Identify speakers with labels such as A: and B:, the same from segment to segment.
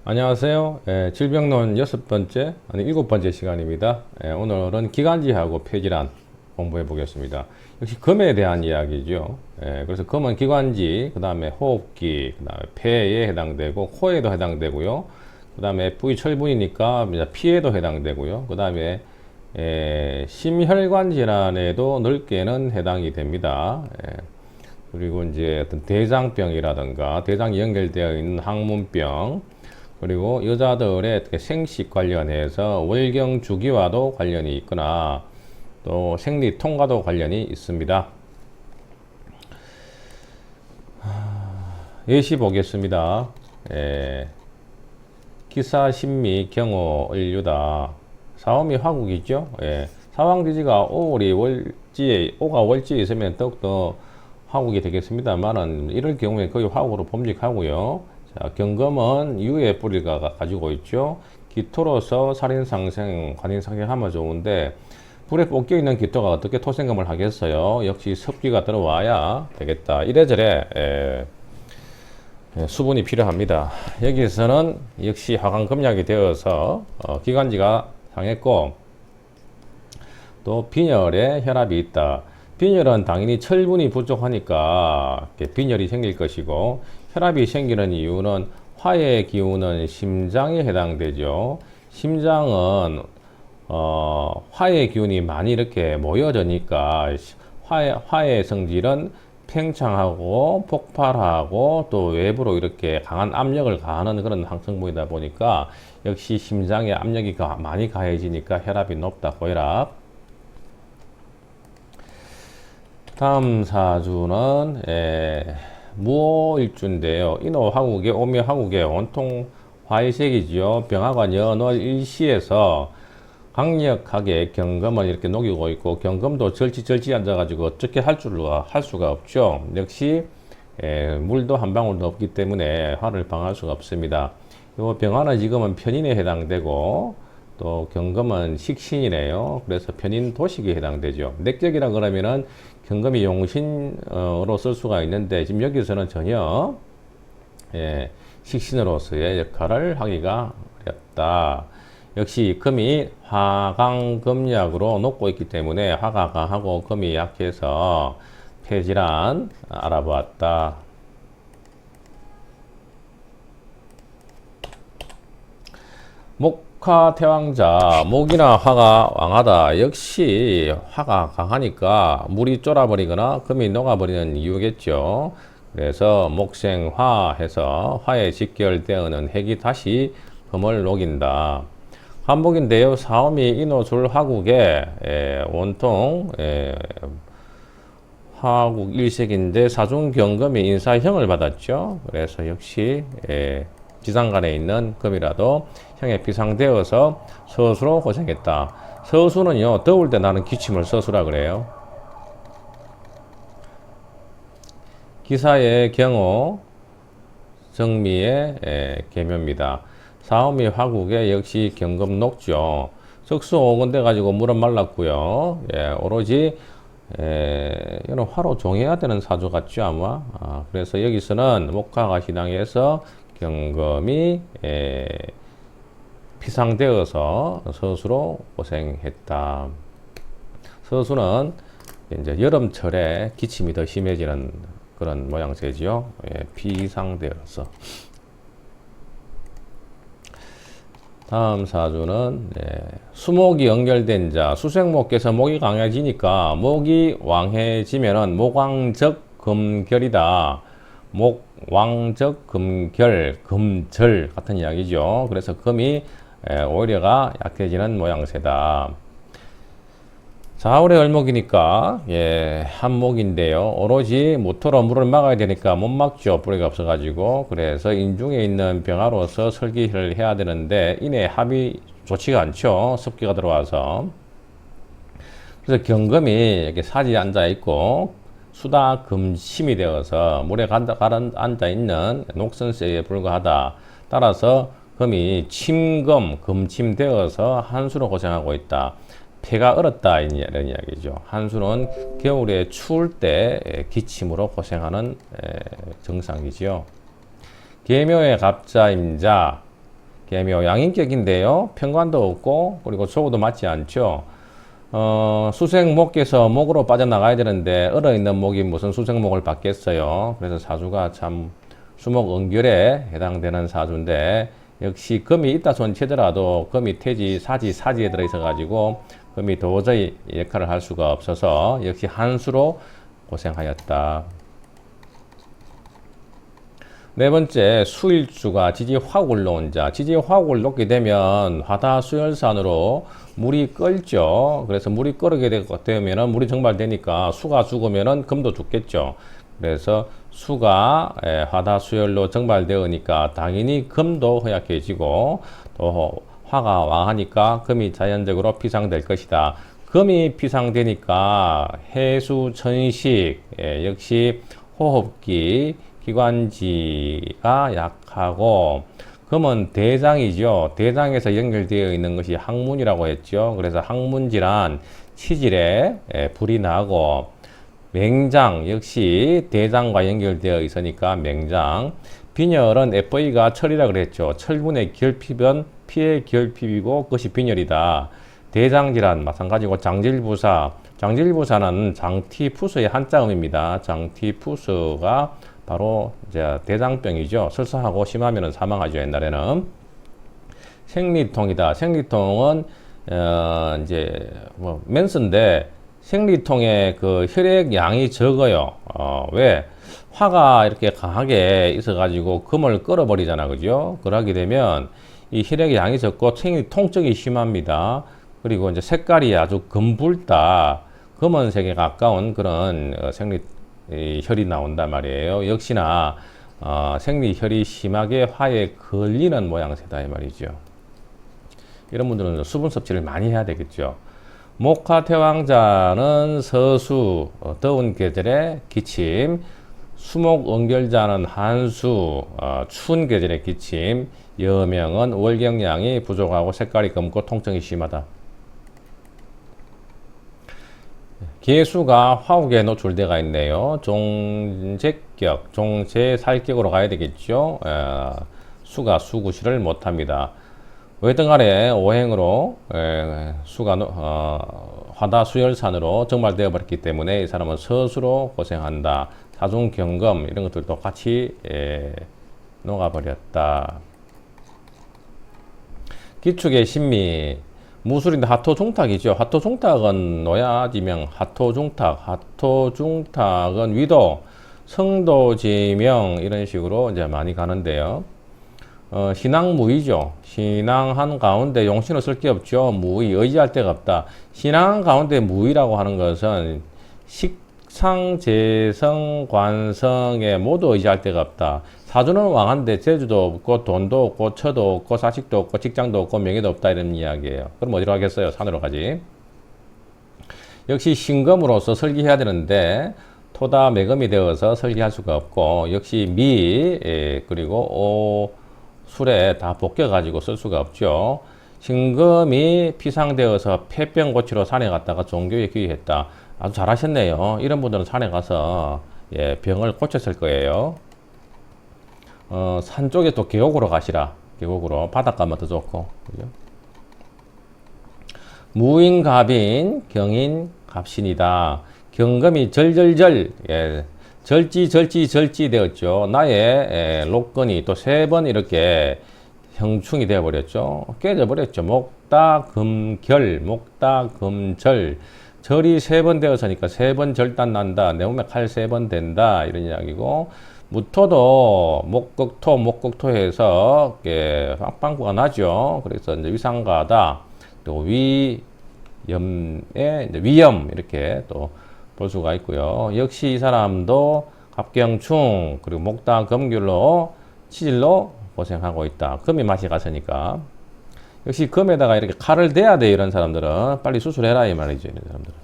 A: 안녕하세요. 질병론 6번째, 아니 7번째 시간입니다. 오늘은 기관지하고 폐질환 공부해 보겠습니다. 역시 금에 대한 이야기죠. 그래서 금은 기관지, 그 다음에 호흡기, 그 다음에 폐에 해당되고, 코에도 해당되고요. 그 다음에 부위철분이니까 피에도 해당되고요. 그 다음에 심혈관 질환에도 넓게는 해당이 됩니다. 그리고 이제 어떤 대장병이라든가 대장이 연결되어 있는 항문병, 그리고 여자들의 생식 관련해서 월경 주기와도 관련이 있거나 또 생리 통과도 관련이 있습니다. 예시 보겠습니다. 기사 신미 경호 을류다. 사오미 화국이죠. 사왕지지가 오가 월지에 있으면 더욱더 화국이 되겠습니다만은 이럴 경우에 거의 화국으로 범직하고요. 자, 경금은 유의 뿌리가 가지고 있죠. 기토로서 살인상생, 관인상생하면 좋은데 불에 볶여 있는 기토가 어떻게 토생금을 하겠어요? 역시 섭기가 들어와야 되겠다. 이래저래 수분이 필요합니다. 여기서는 역시 화강금약이 되어서 기관지가 상했고 또 빈혈에 혈압이 있다. 빈혈은 당연히 철분이 부족하니까 빈혈이 생길 것이고, 혈압이 생기는 이유는 화의 기운은 심장에 해당되죠. 심장은 화의 기운이 많이 이렇게 모여지니까 화의 성질은 팽창하고 폭발하고 또 외부로 이렇게 강한 압력을 가하는 그런 항성분이다 보니까 역시 심장에 압력이 많이 가해지니까 혈압이 높다. 고혈압. 다음 사주는 무오일주인데요. 인호화국의 오묘화국의 온통 화이색이지요. 병화관 연월 일시에서 강력하게 경금을 이렇게 녹이고 있고, 경금도 절지 앉아가지고 어떻게 할 수가 없죠. 역시 물도 한 방울도 없기 때문에 화를 방할 수가 없습니다. 이 병화는 지금은 편인에 해당되고 또 경금은 식신이네요. 그래서 편인 도식에 해당되죠. nek적이라 그러면은 경금이 용신으로 쓸 수가 있는데 지금 여기서는 전혀 식신으로서의 역할을 하기가 어렵다. 역시 금이 화강금약으로 녹고 있기 때문에 화가 강하고 금이 약해서 폐질환 알아보았다. 목화태왕자, 목이나 화가 왕하다. 역시 화가 강하니까 물이 쫄아버리거나 금이 녹아버리는 이유겠죠. 그래서 목생화 해서 화에 직결되어는 핵이 다시 금을 녹인다. 한복인데요. 사오미 인호술 화국에 온통 화국 일색인데 사중경금이 인사형을 받았죠. 그래서 역시 지상간에 있는 금이라도 형에 비상되어서 서수로 고생했다. 서수는요, 더울 때 나는 기침을 서수라 그래요. 기사의 경호 정미의 계묘입니다. 사오미 화국에 역시 경금 녹죠. 석수 5군 돼 가지고 물은 말랐고요. 오로지 이거는 화로 종해야 되는 사주 같죠 아마. 그래서 여기서는 목화가 신앙에서 경금이 피상되어서 서수로 고생했다. 서수는 이제 여름철에 기침이 더 심해지는 그런 모양새지요. 피상되어서. 다음 사주는 수목이 연결된 자, 수생목께서 목이 강해지니까 목이 왕해지면은 목왕적 금결이다. 목왕적 금결, 금절 같은 이야기죠. 그래서 금이 오히려가 약해지는 모양새다. 자울의 을목이니까 한목인데요. 오로지 모토로 물을 막아야 되니까 못 막죠. 뿌리가 없어가지고. 그래서 인중에 있는 병화로서 설기를 해야 되는데 이내 합이 좋지가 않죠. 습기가 들어와서. 그래서 경금이 이렇게 사지에 앉아 있고 수다 금심이 되어서 물에 앉아 있는 녹선세에 불과하다. 따라서 금이 침금, 금침 되어서 한수로 고생하고 있다. 폐가 얼었다 이런 이야기죠. 한수는 겨울에 추울 때 기침으로 고생하는 정상이지요. 계묘의 갑자임자, 개묘 양인격인데요. 편관도 없고 그리고 조고도 맞지 않죠. 수생목에서 목으로 빠져나가야 되는데 얼어있는 목이 무슨 수생목을 받겠어요. 그래서 사주가 참 수목응결에 해당되는 사주인데 역시 금이 있다 손치더라도 금이 태지, 사지, 사지에 들어있어 가지고 금이 도저히 역할을 할 수가 없어서 역시 한수로 고생하였다. 네 번째, 수일주가 지지화국을 놓은 자. 지지화국을 놓게 되면 화다수열산으로 물이 끓죠. 그래서 물이 끓게 되면 물이 증발되니까 수가 죽으면 금도 죽겠죠. 그래서 수가 화다수열로 증발되으니까 당연히 금도 허약해지고 또 화가 왕하니까 금이 자연적으로 피상될 것이다. 금이 피상되니까 해수천식, 역시 호흡기, 기관지가 약하고 금은 대장이죠. 대장에서 연결되어 있는 것이 항문이라고 했죠. 그래서 항문질환, 치질에 불이 나고 맹장 역시 대장과 연결되어 있으니까 맹장. 빈혈은 FA가 철이라 그랬죠. 철분의 결핍은 피의 결핍이고 그것이 빈혈이다. 대장질환 마찬가지고 장질부사. 장질부사는 장티푸스의 한자음입니다. 장티푸스가 바로 이제 대장병이죠. 설사하고 심하면 사망하죠. 옛날에는. 생리통이다. 생리통은 이제 뭐 맨스인데 생리통에 그 혈액 양이 적어요. 왜? 화가 이렇게 강하게 있어가지고 금을 끌어버리잖아, 그죠? 그러게 되면 이 혈액 양이 적고 생리 통증이 심합니다. 그리고 이제 색깔이 아주 금붉다. 검은색에 가까운 그런 혈이 나온단 말이에요. 역시나 생리혈이 심하게 화에 걸리는 모양새다 이 말이죠. 이런 분들은 수분 섭취를 많이 해야 되겠죠. 목화태왕자는 서수, 더운 계절에 기침, 수목응결자는 한수, 추운 계절에 기침, 여명은 월경량이 부족하고 색깔이 검고 통증이 심하다. 개수가 화욱에 노출되어 있네요. 종제격, 종제살격으로 가야 되겠죠. 수가 수구실을 못합니다. 어쨌든 간에 오행으로 수가 화다수열산으로 정발되어 버렸기 때문에 이 사람은 서수로 고생한다. 사중경금 이런 것들도 같이 녹아버렸다. 기축의 신미 무술인데 하토중탁이죠. 하토중탁은 노야지명 하토중탁, 하토중탁은 위도, 성도지명 이런 식으로 이제 많이 가는데요. 신앙무의죠. 신앙한 가운데 용신을 쓸 게 없죠. 무의, 의지할 데가 없다. 신앙한 가운데 무의라고 하는 것은 식상, 재성, 관성에 모두 의지할 데가 없다. 사주는 왕한데 재주도 없고 돈도 없고 처도 없고 사식도 없고 직장도 없고 명예도 없다 이런 이야기예요. 그럼 어디로 가겠어요? 산으로 가지. 역시 신금으로서 설계해야 되는데 토다 매금이 되어서 설계할 수가 없고 역시 미 그리고 오 술에 다 볶여 가지고 쓸 수가 없죠. 신금이 피상되어서 폐병 고치러 산에 갔다가 종교에 귀의했다. 아주 잘하셨네요. 이런 분들은 산에 가서 병을 고쳤을 거예요. 산 쪽에 또 계곡으로 가시라. 계곡으로 바닷가면 더 좋고. 그죠? 무인갑인 경인갑신이다. 경금이 절절절 절지 되었죠. 나의 로건이 또 3번 이렇게 형충이 되어버렸죠. 깨져버렸죠. 목다금결, 목다금절. 절이 3번 되었으니까 3번 절단 난다. 내 몸에 칼 3번 된다. 이런 이야기고. 무토도 목극토해서 빵빵구가 나죠. 그래서 이제 위상가다. 또 위염에 이제 위염 이렇게 또 볼 수가 있고요. 역시 이 사람도 갑경충 그리고 목다금귤로 치질로 고생하고 있다. 금이 맛이 갔으니까. 역시 금에다가 이렇게 칼을 대야 돼. 이런 사람들은 빨리 수술해라 이 말이죠. 이런 사람들은.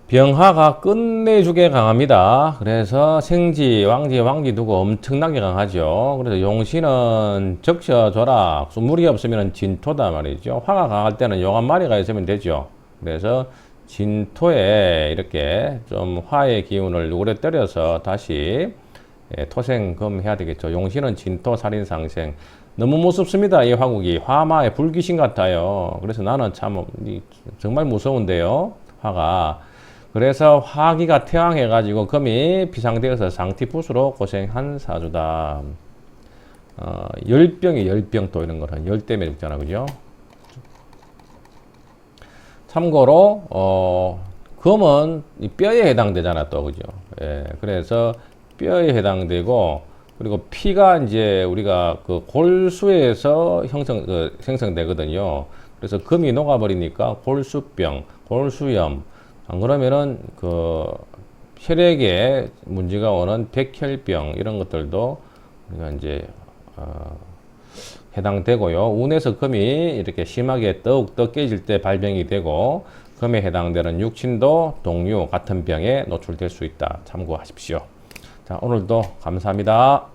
A: 병화가 끝내주게 강합니다. 그래서 생지, 왕지 두고 엄청나게 강하죠. 그래서 용신은 적셔줘라. 물이 없으면 진토다 말이죠. 화가 강할 때는 용 한 마리가 있으면 되죠. 그래서 진토에 이렇게 좀 화의 기운을 누구래 때려서 다시 예, 토생금 해야 되겠죠. 용신은 진토, 살인, 상생. 너무 무섭습니다. 이 화국이. 화마의 불귀신 같아요. 그래서 나는 참 정말 무서운데요. 화가. 그래서 화기가 태왕해가지고 금이 비상되어서 상티푸스로 고생한 사주다. 열병이 열병 또 이런 거는 열 때문에 죽잖아. 그죠? 참고로, 금은 이 뼈에 해당되잖아. 또. 그죠? 예, 그래서 뼈에 해당되고, 그리고 피가 이제 우리가 그 골수에서 생성되거든요. 그래서 금이 녹아버리니까 골수병, 골수염, 안 그러면은 그 혈액에 문제가 오는 백혈병 이런 것들도 우리가 이제 해당되고요. 운에서 금이 이렇게 심하게 더욱더 깨질 때 발병이 되고 금에 해당되는 육친도 동류 같은 병에 노출될 수 있다. 참고하십시오. 자, 오늘도 감사합니다.